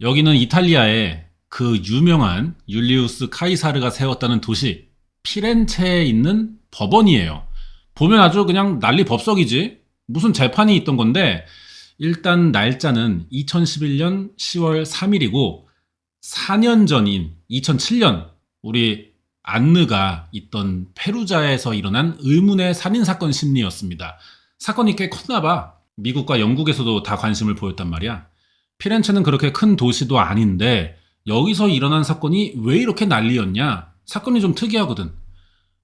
여기는 이탈리아의 그 유명한 율리우스 카이사르가 세웠다는 도시 피렌체에 있는 법원이에요. 보면 아주 그냥 난리 법석이지. 무슨 재판이 있던 건데 일단 날짜는 2011년 10월 3일이고 4년 전인 2007년 우리 안느가 있던 페루자에서 일어난 의문의 살인사건 심리였습니다. 사건이 꽤 컸나 봐. 미국과 영국에서도 다 관심을 보였단 말이야. 피렌체는 그렇게 큰 도시도 아닌데 여기서 일어난 사건이 왜 이렇게 난리였냐? 사건이 좀 특이하거든.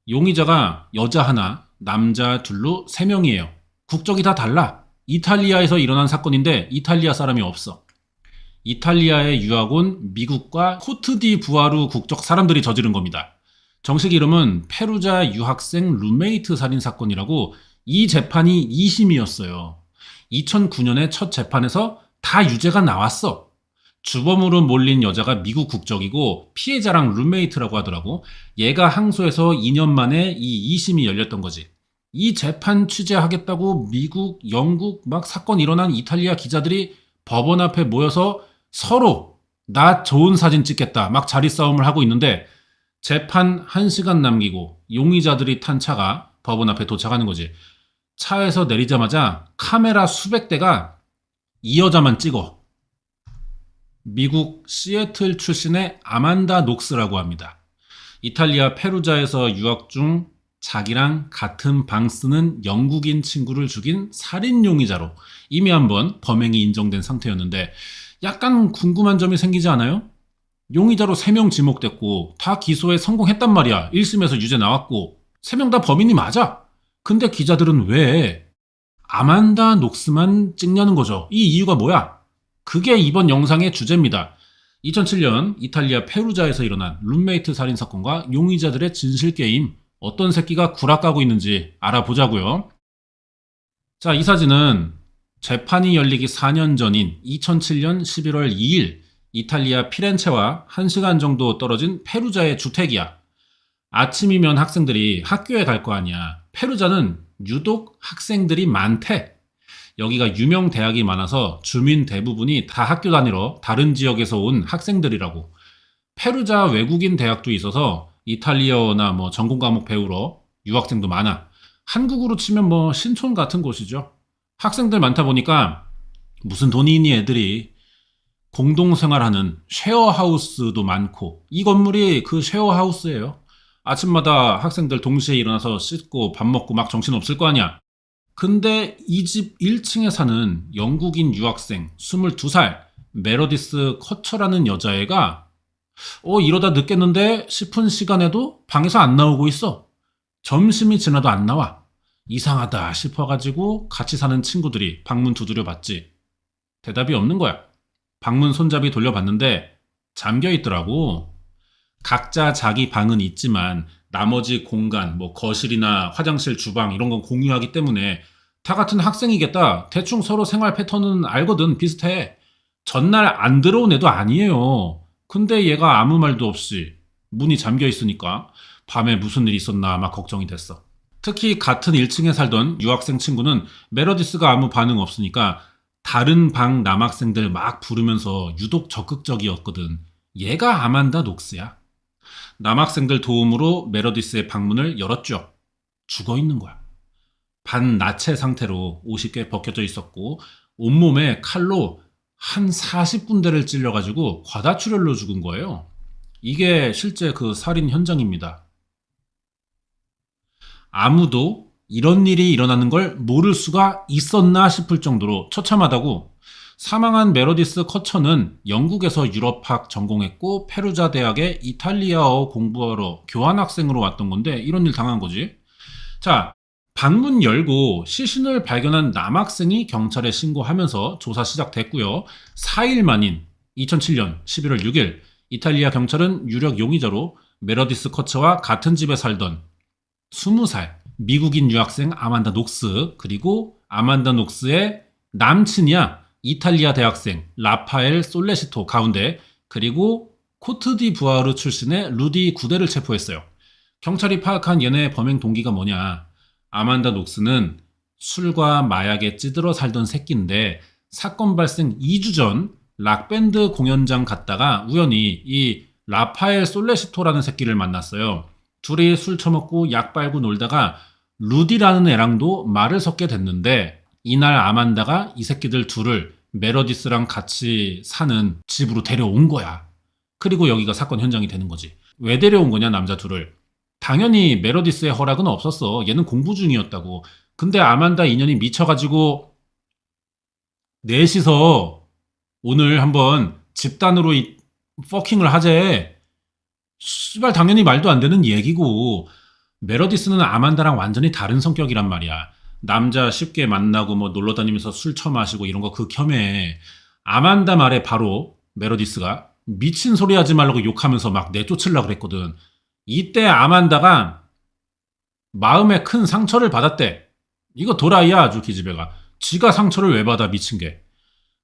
용의자가 여자 하나, 남자 둘로 3명이에요. 국적이 다 달라. 이탈리아에서 일어난 사건인데 이탈리아 사람이 없어. 이탈리아에 유학 온 미국과 코트디부아르 국적 사람들이 저지른 겁니다. 정식 이름은 페루자 유학생 룸메이트 살인 사건이라고. 이 재판이 2심이었어요. 2009년에 첫 재판에서 다 유죄가 나왔어. 주범으로 몰린 여자가 미국 국적이고 피해자랑 룸메이트라고 하더라고. 얘가 항소해서 2년 만에 이 2심이 열렸던 거지. 이 재판 취재하겠다고 미국, 영국 막 사건 일어난 이탈리아 기자들이 법원 앞에 모여서 서로 나 좋은 사진 찍겠다 막 자리 싸움을 하고 있는데 재판 1시간 남기고 용의자들이 탄 차가 법원 앞에 도착하는 거지. 차에서 내리자마자 카메라 수백 대가 이 여자만 찍어. 미국 시애틀 출신의 아만다 녹스라고 합니다. 이탈리아 페루자에서 유학 중 자기랑 같은 방 쓰는 영국인 친구를 죽인 살인 용의자로 이미 한번 범행이 인정된 상태였는데 약간 궁금한 점이 생기지 않아요? 용의자로 3명 지목됐고 다 기소에 성공했단 말이야. 1심에서 유죄 나왔고 3명 다 범인이 맞아. 근데 기자들은 왜 아만다 녹스만 찍냐는 거죠. 이 이유가 뭐야? 그게 이번 영상의 주제입니다. 2007년 이탈리아 페루자에서 일어난 룸메이트 살인 사건과 용의자들의 진실 게임, 어떤 새끼가 구라 까고 있는지 알아보자고요. 자, 이 사진은 재판이 열리기 4년 전인 2007년 11월 2일 이탈리아 피렌체와 1시간 정도 떨어진 페루자의 주택이야. 아침이면 학생들이 학교에 갈 거 아니야. 페루자는 유독 학생들이 많대. 여기가 유명 대학이 많아서 주민 대부분이 다 학교 다니러 다른 지역에서 온 학생들이라고. 페루자 외국인 대학도 있어서 이탈리아어나 전공 과목 배우러 유학생도 많아. 한국으로 치면 신촌 같은 곳이죠. 학생들 많다 보니까 무슨 돈이 있니 애들이. 공동생활하는 쉐어하우스도 많고 이 건물이 그 쉐어하우스예요. 아침마다 학생들 동시에 일어나서 씻고 밥 먹고 막 정신없을 거 아니야. 근데 이 집 1층에 사는 영국인 유학생 22살 메러디스 커처라는 여자애가 이러다 늦겠는데 싶은 시간에도 방에서 안 나오고 있어. 점심이 지나도 안 나와. 이상하다 싶어가지고 같이 사는 친구들이 방문 두드려 봤지. 대답이 없는 거야. 방문 손잡이 돌려봤는데 잠겨 있더라고. 각자 자기 방은 있지만 나머지 공간, 거실이나 화장실, 주방 이런 건 공유하기 때문에 다 같은 학생이겠다. 대충 서로 생활 패턴은 알거든. 비슷해. 전날 안 들어온 애도 아니에요. 근데 얘가 아무 말도 없이 문이 잠겨 있으니까 밤에 무슨 일이 있었나 막 걱정이 됐어. 특히 같은 1층에 살던 유학생 친구는 메러디스가 아무 반응 없으니까 다른 방 남학생들 막 부르면서 유독 적극적이었거든. 얘가 아만다 녹스야. 남학생들 도움으로 메러디스의 방문을 열었죠. 죽어 있는 거야. 반나체 상태로 옷이 꽤 벗겨져 있었고 온몸에 칼로 한 40군데를 찔려가지고 과다출혈로 죽은 거예요. 이게 실제 그 살인 현장입니다. 아무도 이런 일이 일어나는 걸 모를 수가 있었나 싶을 정도로 처참하다고. 사망한 메러디스 커처는 영국에서 유럽학 전공했고 페루자 대학에 이탈리아어 공부하러 교환학생으로 왔던 건데 이런 일 당한 거지. 자, 방문 열고 시신을 발견한 남학생이 경찰에 신고하면서 조사 시작됐고요. 4일 만인 2007년 11월 6일 이탈리아 경찰은 유력 용의자로 메러디스 커처와 같은 집에 살던 20살 미국인 유학생 아만다 녹스, 그리고 아만다 녹스의 남친이야 이탈리아 대학생 라파엘 솔레시토 가운데, 그리고 코트디부아르 출신의 루디 구데를 체포했어요. 경찰이 파악한 얘네의 범행 동기가 뭐냐. 아만다 녹스는 술과 마약에 찌들어 살던 새끼인데 사건 발생 2주 전 락밴드 공연장 갔다가 우연히 이 라파엘 솔레시토라는 새끼를 만났어요. 둘이 술 처먹고 약 빨고 놀다가 루디라는 애랑도 말을 섞게 됐는데 이날 아만다가 이 새끼들 둘을 메러디스랑 같이 사는 집으로 데려온 거야. 그리고 여기가 사건 현장이 되는 거지. 왜 데려온 거냐, 남자 둘을. 당연히 메러디스의 허락은 없었어. 얘는 공부 중이었다고. 근데 아만다 인연이 미쳐가지고 넷이서 오늘 한번 집단으로 이 퍼킹을 하재. 씨발 당연히 말도 안 되는 얘기고 메러디스는 아만다랑 완전히 다른 성격이란 말이야. 남자 쉽게 만나고 뭐 놀러 다니면서 술 처마시고 이런 거 극혐해. 아만다 말에 바로 메러디스가 미친 소리 하지 말라고 욕하면서 막 내쫓으려고 그랬거든. 이때 아만다가 마음에 큰 상처를 받았대. 이거 도라이야 아주 기집애가. 지가 상처를 왜 받아 미친 게.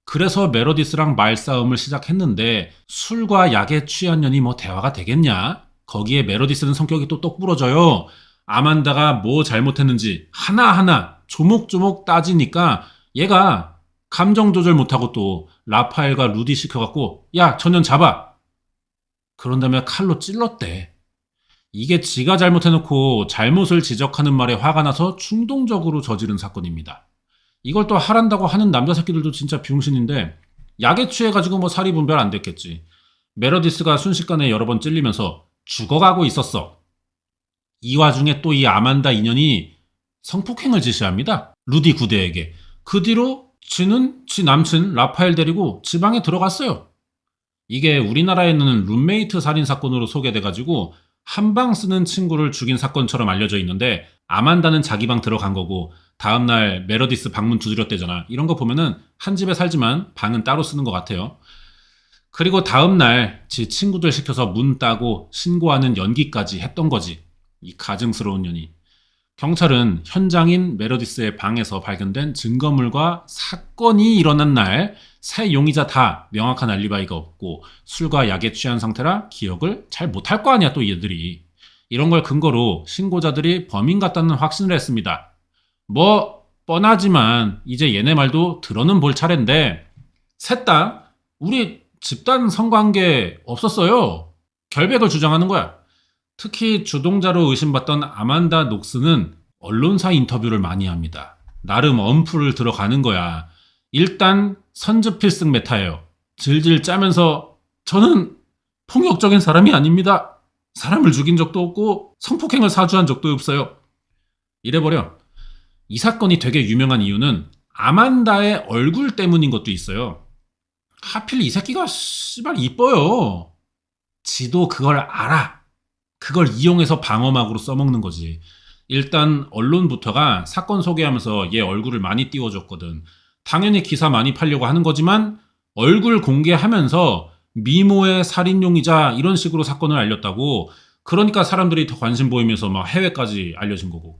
그래서 메러디스랑 말싸움을 시작했는데 술과 약에 취한 년이 뭐 대화가 되겠냐? 거기에 메러디스는 성격이 또 똑부러져요. 아만다가 뭐 잘못했는지 하나하나 조목조목 따지니까 얘가 감정 조절 못하고 또 라파엘과 루디 시켜갖고 야, 저 년 잡아. 그런 다음에 칼로 찔렀대. 이게 지가 잘못해놓고 잘못을 지적하는 말에 화가 나서 충동적으로 저지른 사건입니다. 이걸 또 하란다고 하는 남자 새끼들도 진짜 비용신인데 약에 취해가지고 뭐 살이 분별 안 됐겠지. 메러디스가 순식간에 여러 번 찔리면서 죽어가고 있었어. 이 와중에 또 이 아만다 인연이 성폭행을 지시합니다. 루디 구대에게. 그 뒤로 지는 지 남친 라파엘 데리고 지방에 들어갔어요. 이게 우리나라에는 룸메이트 살인 사건으로 소개돼가지고 한방 쓰는 친구를 죽인 사건처럼 알려져 있는데 아만다는 자기 방 들어간 거고 다음날 메러디스 방문 두드렸대잖아. 이런 거 보면은 한 집에 살지만 방은 따로 쓰는 것 같아요. 그리고 다음날 지 친구들 시켜서 문 따고 신고하는 연기까지 했던 거지. 이 가증스러운 년이. 경찰은 현장인 메러디스의 방에서 발견된 증거물과 사건이 일어난 날 세 용의자 다 명확한 알리바이가 없고 술과 약에 취한 상태라 기억을 잘 못할 거 아니야 또 얘들이. 이런 걸 근거로 신고자들이 범인 같다는 확신을 했습니다. 뭐 뻔하지만 이제 얘네 말도 들어는 볼 차례인데 셋 다 우리 집단 성관계 없었어요. 결백을 주장하는 거야. 특히 주동자로 의심받던 아만다 녹스는 언론사 인터뷰를 많이 합니다. 나름 엄풀을 들어가는 거야. 일단 선즈필승 메타예요. 질질 짜면서 저는 폭력적인 사람이 아닙니다. 사람을 죽인 적도 없고 성폭행을 사주한 적도 없어요. 이래버려. 이 사건이 되게 유명한 이유는 아만다의 얼굴 때문인 것도 있어요. 하필 이 새끼가 씨발 이뻐요. 지도 그걸 알아. 그걸 이용해서 방어막으로 써먹는 거지. 일단 언론부터가 사건 소개하면서 얘 얼굴을 많이 띄워줬거든. 당연히 기사 많이 팔려고 하는 거지만 얼굴 공개하면서 미모의 살인용의자 이런 식으로 사건을 알렸다고. 그러니까 사람들이 더 관심 보이면서 막 해외까지 알려진 거고.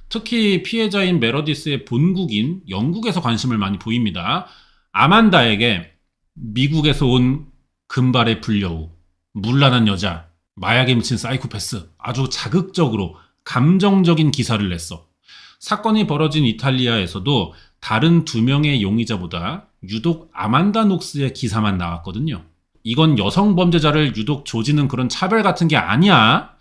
특히 피해자인 메러디스의 본국인 영국에서 관심을 많이 보입니다. 아만다에게 미국에서 온 금발의 불려우, 문란한 여자, 마약에 미친 사이코패스, 아주 자극적으로 감정적인 기사를 냈어. 사건이 벌어진 이탈리아에서도 다른 2명의 용의자보다 유독 아만다 녹스의 기사만 나왔거든요. 이건 여성 범죄자를 유독 조지는 그런 차별 같은 게 아니야.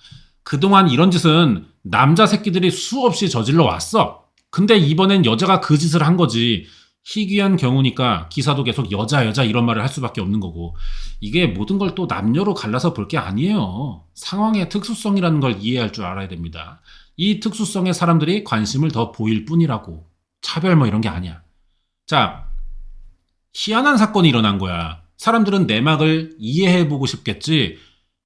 그동안 이런 짓은 남자 새끼들이 수없이 저질러 왔어. 근데 이번엔 여자가 그 짓을 한 거지. 희귀한 경우니까 기사도 계속 여자 이런 말을 할 수밖에 없는 거고. 이게 모든 걸 또 남녀로 갈라서 볼 게 아니에요. 상황의 특수성이라는 걸 이해할 줄 알아야 됩니다. 이 특수성에 사람들이 관심을 더 보일 뿐이라고. 차별 뭐 이런 게 아니야. 자, 희한한 사건이 일어난 거야. 사람들은 내막을 이해해보고 싶겠지.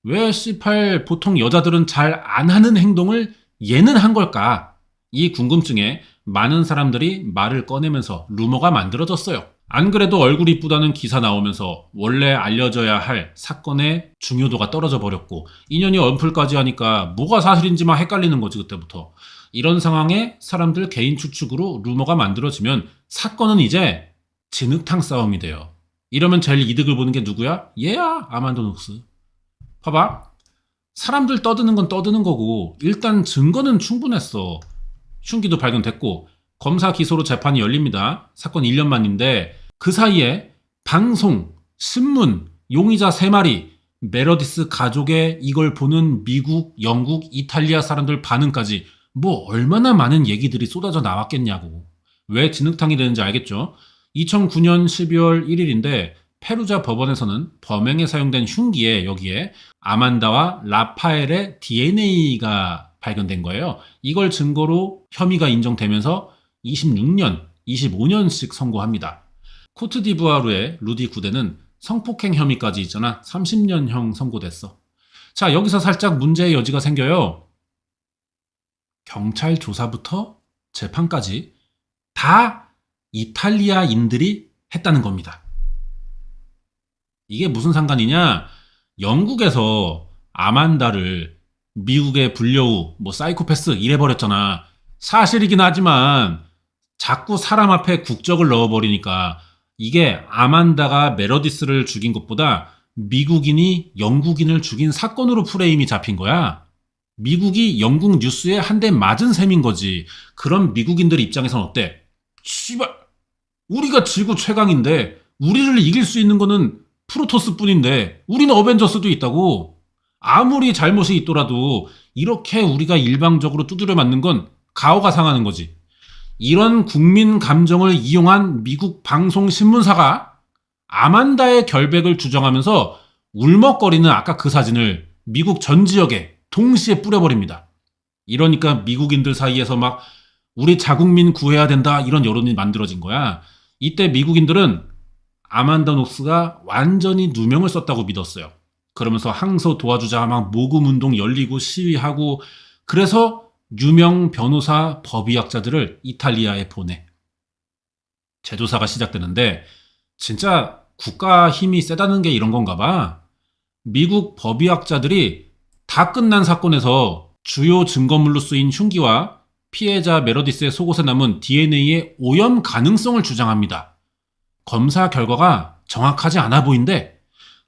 왜 C8 보통 여자들은 잘 안 하는 행동을 얘는 한 걸까? 이 궁금증에 많은 사람들이 말을 꺼내면서 루머가 만들어졌어요. 안 그래도 얼굴 이쁘다는 기사 나오면서 원래 알려져야 할 사건의 중요도가 떨어져 버렸고 인연이 언플까지 하니까 뭐가 사실인지만 헷갈리는 거지 그때부터. 이런 상황에 사람들 개인 추측으로 루머가 만들어지면 사건은 이제 진흙탕 싸움이 돼요. 이러면 제일 이득을 보는 게 누구야? 얘야, 아만다 녹스. 봐봐. 사람들 떠드는 건 떠드는 거고 일단 증거는 충분했어. 흉기도 발견됐고 검사 기소로 재판이 열립니다. 사건 1년 만인데 그 사이에 방송, 신문, 용의자 3마리, 메러디스 가족의 이걸 보는 미국, 영국, 이탈리아 사람들 반응까지 뭐 얼마나 많은 얘기들이 쏟아져 나왔겠냐고. 왜 진흙탕이 되는지 알겠죠? 2009년 12월 1일인데 페루자 법원에서는 범행에 사용된 흉기에 여기에 아만다와 라파엘의 DNA가 발견된 거예요. 이걸 증거로 혐의가 인정되면서 26년, 25년씩 선고합니다. 코트디부아르의 루디 구데는 성폭행 혐의까지 있잖아. 30년형 선고됐어. 자, 여기서 살짝 문제의 여지가 생겨요. 경찰 조사부터 재판까지 다 이탈리아인들이 했다는 겁니다. 이게 무슨 상관이냐? 영국에서 아만다를 미국의 불려우, 사이코패스 이래버렸잖아. 사실이긴 하지만 자꾸 사람 앞에 국적을 넣어버리니까 이게 아만다가 메러디스를 죽인 것보다 미국인이 영국인을 죽인 사건으로 프레임이 잡힌 거야. 미국이 영국 뉴스에 한 대 맞은 셈인 거지. 그럼 미국인들 입장에선 어때? 씨발, 우리가 지구 최강인데 우리를 이길 수 있는 거는 프로토스 뿐인데 우리는 어벤져스도 있다고. 아무리 잘못이 있더라도 이렇게 우리가 일방적으로 두드려 맞는 건 가오가 상하는 거지. 이런 국민 감정을 이용한 미국 방송 신문사가 아만다의 결백을 주장하면서 울먹거리는 아까 그 사진을 미국 전 지역에 동시에 뿌려버립니다. 이러니까 미국인들 사이에서 막 우리 자국민 구해야 된다 이런 여론이 만들어진 거야. 이때 미국인들은 아만다 녹스가 완전히 누명을 썼다고 믿었어요. 그러면서 항소 도와주자 막 모금운동 열리고 시위하고 그래서 유명 변호사 법의학자들을 이탈리아에 보내. 재조사가 시작되는데 진짜 국가 힘이 세다는 게 이런 건가 봐. 미국 법의학자들이 다 끝난 사건에서 주요 증거물로 쓰인 흉기와 피해자 메러디스의 속옷에 남은 DNA의 오염 가능성을 주장합니다. 검사 결과가 정확하지 않아 보인대.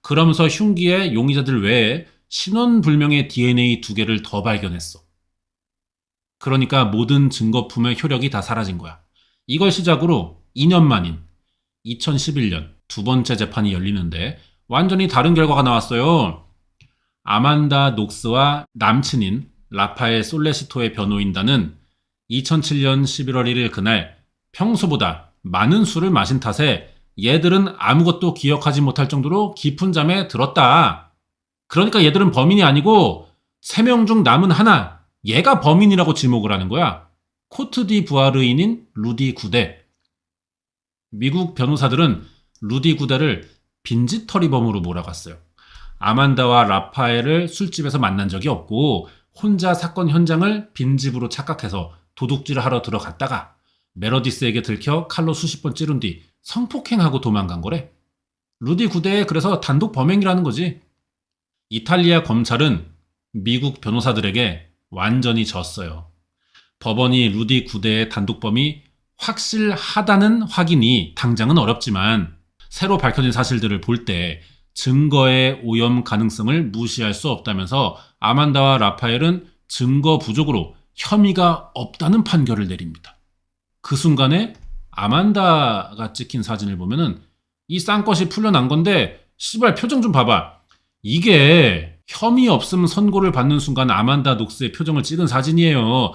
그러면서 흉기의 용의자들 외에 신원불명의 DNA 2개를 더 발견했어. 그러니까 모든 증거품의 효력이 다 사라진 거야. 이걸 시작으로 2년 만인 2011년 두 번째 재판이 열리는데 완전히 다른 결과가 나왔어요. 아만다 녹스와 남친인 라파엘 솔레시토의 변호인단은 2007년 11월 1일 그날 평소보다 많은 술을 마신 탓에 얘들은 아무것도 기억하지 못할 정도로 깊은 잠에 들었다. 그러니까 얘들은 범인이 아니고 3명 중 남은 하나, 얘가 범인이라고 지목을 하는 거야. 코트디부아르인인 루디 구데. 미국 변호사들은 루디 구데를 빈집털이범으로 몰아갔어요. 아만다와 라파엘을 술집에서 만난 적이 없고 혼자 사건 현장을 빈집으로 착각해서 도둑질을 하러 들어갔다가 메러디스에게 들켜 칼로 수십 번 찌른 뒤 성폭행하고 도망간 거래. 루디 구데의 그래서 단독 범행이라는 거지. 이탈리아 검찰은 미국 변호사들에게 완전히 졌어요. 법원이 루디 구데의 단독범이 확실하다는 확인이 당장은 어렵지만 새로 밝혀진 사실들을 볼 때 증거의 오염 가능성을 무시할 수 없다면서 아만다와 라파엘은 증거 부족으로 혐의가 없다는 판결을 내립니다. 그 순간에 아만다가 찍힌 사진을 보면은 이 쌍것이 풀려난 건데 씨발 표정 좀 봐봐. 이게 혐의 없음 선고를 받는 순간 아만다 녹스의 표정을 찍은 사진이에요.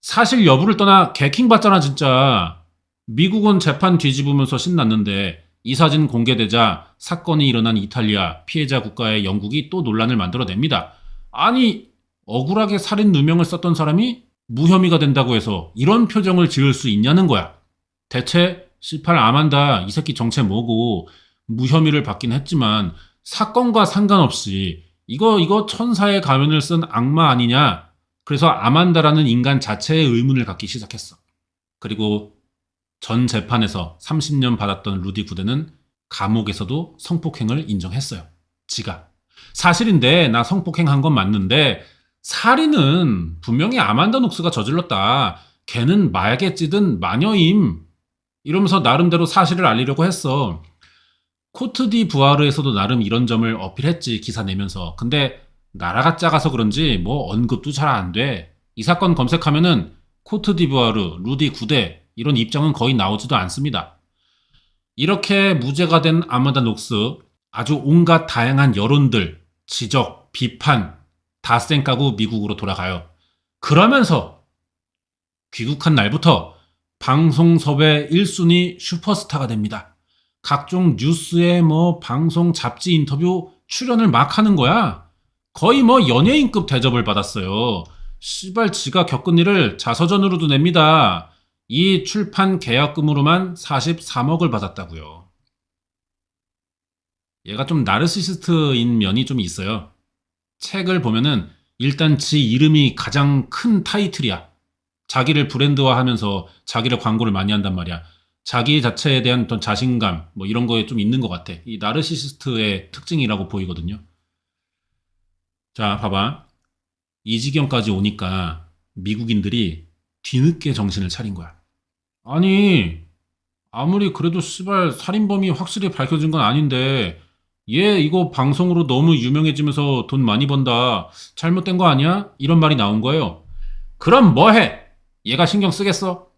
사실 여부를 떠나 개킹 받잖아 진짜. 미국은 재판 뒤집으면서 신났는데 이 사진 공개되자 사건이 일어난 이탈리아 피해자 국가의 영국이 또 논란을 만들어냅니다. 아니 억울하게 살인 누명을 썼던 사람이 무혐의가 된다고 해서 이런 표정을 지을 수 있냐는 거야. 대체 18 아만다 이 새끼 정체 뭐고 무혐의를 받긴 했지만 사건과 상관없이 이거 천사의 가면을 쓴 악마 아니냐. 그래서 아만다라는 인간 자체의 의문을 갖기 시작했어. 그리고 전 재판에서 30년 받았던 루디 구데는 감옥에서도 성폭행을 인정했어요. 지가. 사실인데 나 성폭행한 건 맞는데 살인은 분명히 아만다 녹스가 저질렀다. 걔는 마약에 찌든 마녀임. 이러면서 나름대로 사실을 알리려고 했어. 코트디부아르에서도 나름 이런 점을 어필했지 기사 내면서. 근데 나라가 작아서 그런지 뭐 언급도 잘 안 돼. 이 사건 검색하면은 코트디부아르, 루디 구데 이런 입장은 거의 나오지도 않습니다. 이렇게 무죄가 된 아만다 녹스, 아주 온갖 다양한 여론들, 지적, 비판 다 쌩까고 미국으로 돌아가요. 그러면서 귀국한 날부터 방송 섭외 1순위 슈퍼스타가 됩니다. 각종 뉴스에 방송 잡지 인터뷰 출연을 막 하는 거야. 거의 연예인급 대접을 받았어요. 씨발 지가 겪은 일을 자서전으로도 냅니다. 이 출판 계약금으로만 43억을 받았다고요. 얘가 좀 나르시시스트인 면이 좀 있어요. 책을 보면은 일단 지 이름이 가장 큰 타이틀이야. 자기를 브랜드화하면서 자기를 광고를 많이 한단 말이야. 자기 자체에 대한 어떤 자신감 이런 거에 좀 있는 것 같아. 이 나르시시스트의 특징이라고 보이거든요. 자, 봐봐. 이 지경까지 오니까 미국인들이 뒤늦게 정신을 차린 거야. 아니, 아무리 그래도 씨발 살인범이 확실히 밝혀진 건 아닌데 얘 이거 방송으로 너무 유명해지면서 돈 많이 번다. 잘못된 거 아니야? 이런 말이 나온 거예요. 그럼 뭐해? 얘가 신경 쓰겠어?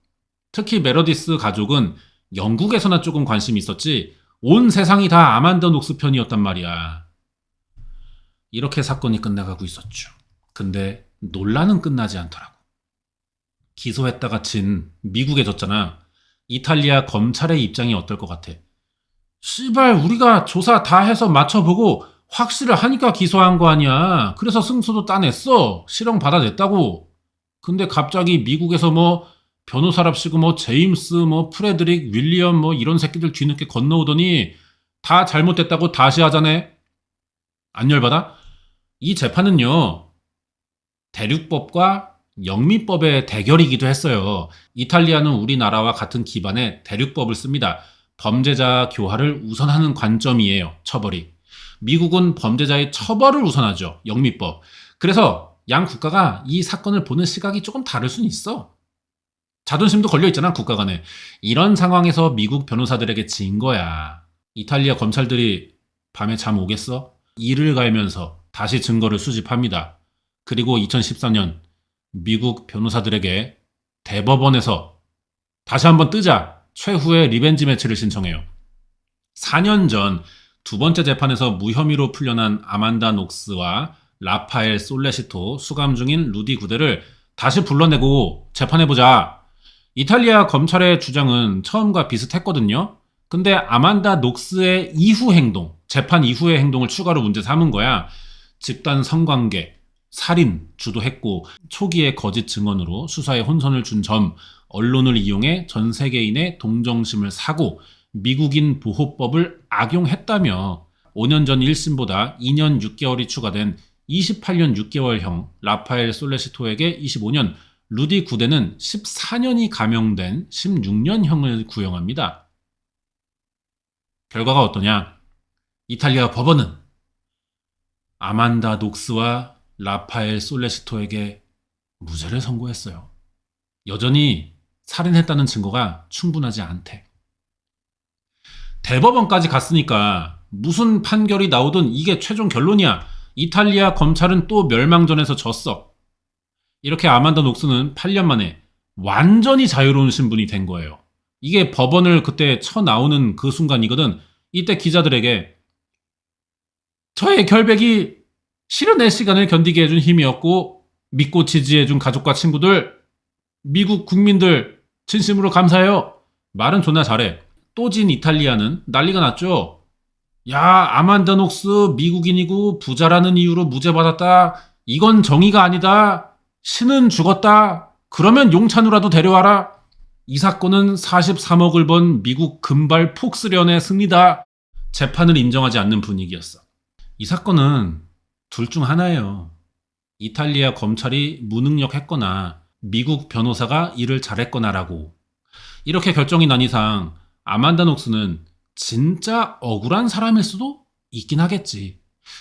특히 메러디스 가족은 영국에서나 조금 관심이 있었지 온 세상이 다 아만다 녹스 편이었단 말이야. 이렇게 사건이 끝나가고 있었죠. 근데 논란은 끝나지 않더라고. 기소했다가 진 미국에 졌잖아. 이탈리아 검찰의 입장이 어떨 것 같아? 씨발 우리가 조사 다 해서 맞춰보고 확실을 하니까 기소한 거 아니야. 그래서 승소도 따냈어. 실형 받아냈다고. 근데 갑자기 미국에서 변호사랍시고 제임스 프레드릭 윌리엄 이런 새끼들 뒤늦게 건너오더니 다 잘못됐다고 다시 하자네. 안 열받아? 이 재판은요 대륙법과 영미법의 대결이기도 했어요. 이탈리아는 우리나라와 같은 기반의 대륙법을 씁니다. 범죄자 교화를 우선하는 관점이에요. 처벌이. 미국은 범죄자의 처벌을 우선하죠. 영미법. 그래서 양 국가가 이 사건을 보는 시각이 조금 다를 수는 있어. 자존심도 걸려있잖아 국가 간에. 이런 상황에서 미국 변호사들에게 진 거야. 이탈리아 검찰들이 밤에 잠 오겠어? 이를 갈면서 다시 증거를 수집합니다. 그리고 2014년 미국 변호사들에게 대법원에서 다시 한번 뜨자 최후의 리벤지 매치를 신청해요. 4년 전 두 번째 재판에서 무혐의로 풀려난 아만다 녹스와 라파엘 솔레시토 수감 중인 루디 구데를 다시 불러내고 재판해보자. 이탈리아 검찰의 주장은 처음과 비슷했거든요. 근데 아만다 녹스의 이후 행동, 재판 이후의 행동을 추가로 문제 삼은 거야. 집단 성관계, 살인 주도했고 초기의 거짓 증언으로 수사에 혼선을 준 점, 언론을 이용해 전 세계인의 동정심을 사고 미국인 보호법을 악용했다며 5년 전 1심보다 2년 6개월이 추가된 28년 6개월형 라파엘 솔레시토에게 25년, 루디 구데는 14년이 감형된 16년형을 구형합니다. 결과가 어떠냐? 이탈리아 법원은 아만다 녹스와 라파엘 솔레시토에게 무죄를 선고했어요. 여전히 살인했다는 증거가 충분하지 않대. 대법원까지 갔으니까 무슨 판결이 나오든 이게 최종 결론이야. 이탈리아 검찰은 또 멸망전에서 졌어. 이렇게 아만다 녹스는 8년 만에 완전히 자유로운 신분이 된 거예요. 이게 법원을 그때 쳐나오는 그 순간이거든. 이때 기자들에게 저의 결백이 실현의 시간을 견디게 해준 힘이었고 믿고 지지해준 가족과 친구들, 미국 국민들 진심으로 감사해요. 말은 존나 잘해. 또 진 이탈리아는 난리가 났죠. 야, 아만다 녹스 미국인이고 부자라는 이유로 무죄 받았다. 이건 정의가 아니다. 신은 죽었다. 그러면 용찬우라도 데려와라. 이 사건은 43억을 번 미국 금발 폭스련의 승리다. 재판을 인정하지 않는 분위기였어. 이 사건은 둘 중 하나예요. 이탈리아 검찰이 무능력했거나 미국 변호사가 일을 잘했거나라고. 이렇게 결정이 난 이상 아만다 녹스는 진짜 억울한 사람일 수도 있긴 하겠지.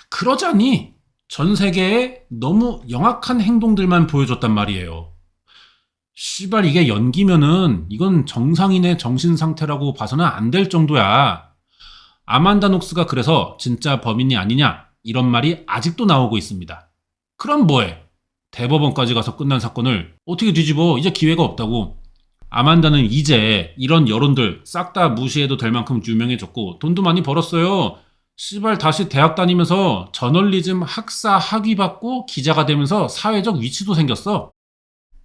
그러자니 전 세계에 너무 영악한 행동들만 보여줬단 말이에요. 씨발 이게 연기면은 이건 정상인의 정신 상태라고 봐서는 안 될 정도야. 아만다 녹스가 그래서 진짜 범인이 아니냐 이런 말이 아직도 나오고 있습니다. 그럼 뭐해? 대법원까지 가서 끝난 사건을 어떻게 뒤집어? 이제 기회가 없다고. 아만다는 이제 이런 여론들 싹 다 무시해도 될 만큼 유명해졌고 돈도 많이 벌었어요. 씨발 다시 대학 다니면서 저널리즘 학사 학위 받고 기자가 되면서 사회적 위치도 생겼어.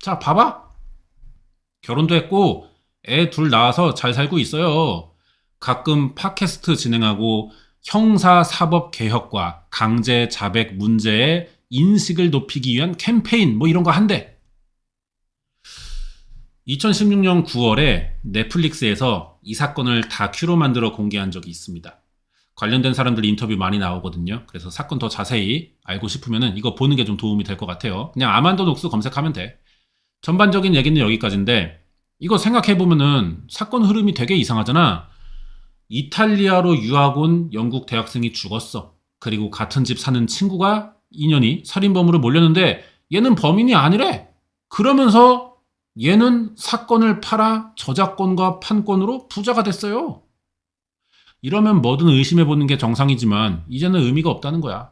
자, 봐봐. 결혼도 했고 애 둘 낳아서 잘 살고 있어요. 가끔 팟캐스트 진행하고 형사사법 개혁과 강제 자백 문제의 인식을 높이기 위한 캠페인 뭐 이런 거 한대. 2016년 9월에 넷플릭스에서 이 사건을 다큐로 만들어 공개한 적이 있습니다. 관련된 사람들 인터뷰 많이 나오거든요. 그래서 사건 더 자세히 알고 싶으면 이거 보는 게 좀 도움이 될 것 같아요. 그냥 아만다 녹스 검색하면 돼. 전반적인 얘기는 여기까지인데 이거 생각해보면은 사건 흐름이 되게 이상하잖아. 이탈리아로 유학 온 영국 대학생이 죽었어. 그리고 같은 집 사는 친구가 인연이 살인범으로 몰렸는데 얘는 범인이 아니래. 그러면서 얘는 사건을 팔아 저작권과 판권으로 부자가 됐어요. 이러면 뭐든 의심해보는 게 정상이지만 이제는 의미가 없다는 거야.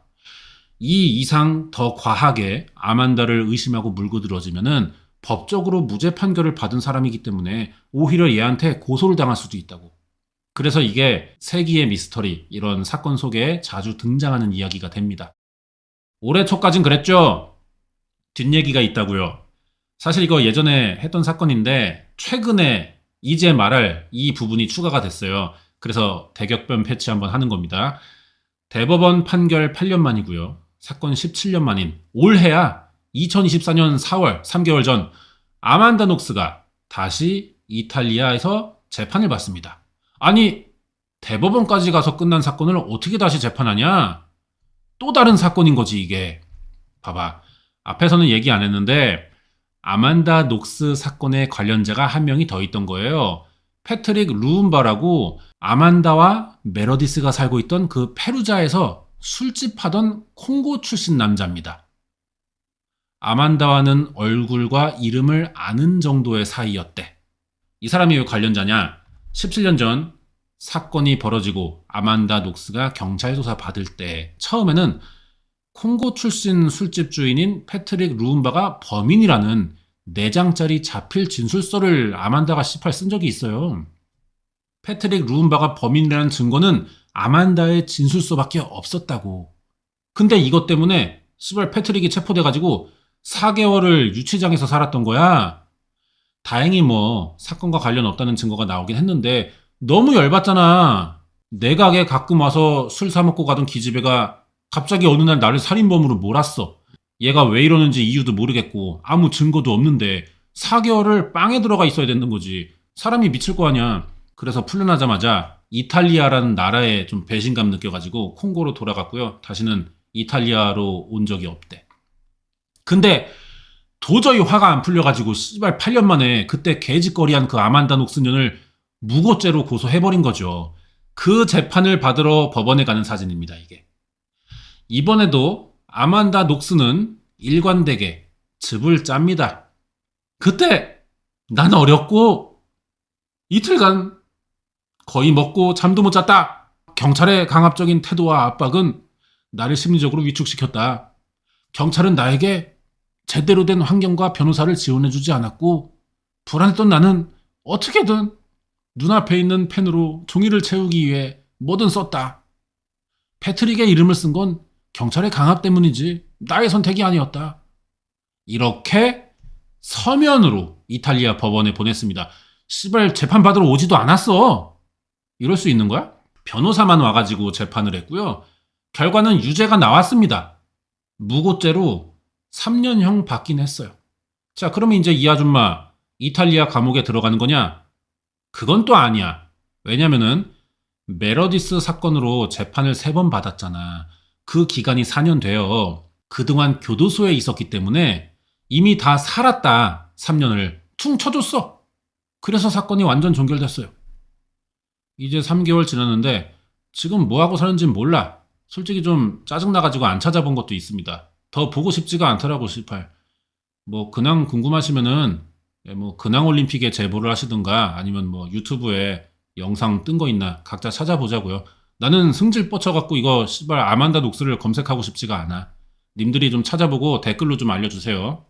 이 이상 더 과하게 아만다를 의심하고 물고 들어지면은 법적으로 무죄 판결을 받은 사람이기 때문에 오히려 얘한테 고소를 당할 수도 있다고. 그래서 이게 세기의 미스터리 이런 사건 속에 자주 등장하는 이야기가 됩니다. 올해 초까진 그랬죠? 뒷얘기가 있다고요. 사실 이거 예전에 했던 사건인데 최근에 이제 말할 이 부분이 추가가 됐어요. 그래서 대격변 패치 한번 하는 겁니다. 대법원 판결 8년 만이고요. 사건 17년 만인 올해야 2024년 4월 3개월 전 아만다 녹스가 다시 이탈리아에서 재판을 받습니다. 아니 대법원까지 가서 끝난 사건을 어떻게 다시 재판하냐? 또 다른 사건인 거지 이게. 봐봐. 앞에서는 얘기 안 했는데 아만다 녹스 사건의 관련자가 한 명이 더 있던 거예요. 패트릭 루움바라고 아만다와 메러디스가 살고 있던 그 페루자에서 술집 하던 콩고 출신 남자입니다. 아만다와는 얼굴과 이름을 아는 정도의 사이였대. 이 사람이 왜 관련자냐? 17년 전 사건이 벌어지고 아만다 녹스가 경찰 조사 받을 때 처음에는 콩고 출신 술집 주인인 패트릭 루움바가 범인이라는 4장짜리 자필 진술서를 아만다가 씨팔 쓴 적이 있어요. 패트릭 루움바가 범인이라는 증거는 아만다의 진술서밖에 없었다고. 근데 이것 때문에 씨발 패트릭이 체포돼가지고 4개월을 유치장에서 살았던 거야. 다행히 뭐 사건과 관련 없다는 증거가 나오긴 했는데 너무 열받잖아. 내 가게 가끔 와서 술 사 먹고 가던 기집애가 갑자기 어느 날 나를 살인범으로 몰았어. 얘가 왜 이러는지 이유도 모르겠고 아무 증거도 없는데 4개월을 빵에 들어가 있어야 되는 거지. 사람이 미칠 거 아니야. 그래서 풀려나자마자 이탈리아라는 나라에 좀 배신감 느껴가지고 콩고로 돌아갔고요. 다시는 이탈리아로 온 적이 없대. 근데 도저히 화가 안 풀려가지고 씨발 8년 만에 그때 개짓거리한 그 아만다 녹슨년을 무고죄로 고소해버린 거죠. 그 재판을 받으러 법원에 가는 사진입니다, 이게. 이번에도 아만다 녹스는 일관되게 즙을 짭니다. 그때 난 어렸고 이틀간 거의 먹고 잠도 못 잤다. 경찰의 강압적인 태도와 압박은 나를 심리적으로 위축시켰다. 경찰은 나에게 제대로 된 환경과 변호사를 지원해주지 않았고 불안했던 나는 어떻게든 눈앞에 있는 펜으로 종이를 채우기 위해 뭐든 썼다. 패트릭의 이름을 쓴 건 경찰의 강압 때문이지 나의 선택이 아니었다. 이렇게 서면으로 이탈리아 법원에 보냈습니다. 씨발 재판 받으러 오지도 않았어. 이럴 수 있는 거야? 변호사만 와가지고 재판을 했고요. 결과는 유죄가 나왔습니다. 무고죄로 3년형 받긴 했어요. 자, 그러면 이제 이 아줌마 이탈리아 감옥에 들어가는 거냐? 그건 또 아니야. 왜냐면은 메러디스 사건으로 재판을 3번 받았잖아. 그 기간이 4년 돼요. 그동안 교도소에 있었기 때문에 이미 다 살았다. 3년을 퉁 쳐줬어. 그래서 사건이 완전 종결됐어요. 이제 3개월 지났는데 지금 뭐하고 사는지 몰라. 솔직히 좀 짜증나가지고 안 찾아본 것도 있습니다. 더 보고 싶지가 않더라고, 18. 뭐 근황 궁금하시면은 뭐 근황 올림픽에 제보를 하시든가 아니면 뭐 유튜브에 영상 뜬 거 있나 각자 찾아보자고요. 나는 승질 뻗쳐갖고 이거 씨발 아만다 녹스를 검색하고 싶지가 않아. 님들이 좀 찾아보고 댓글로 좀 알려주세요.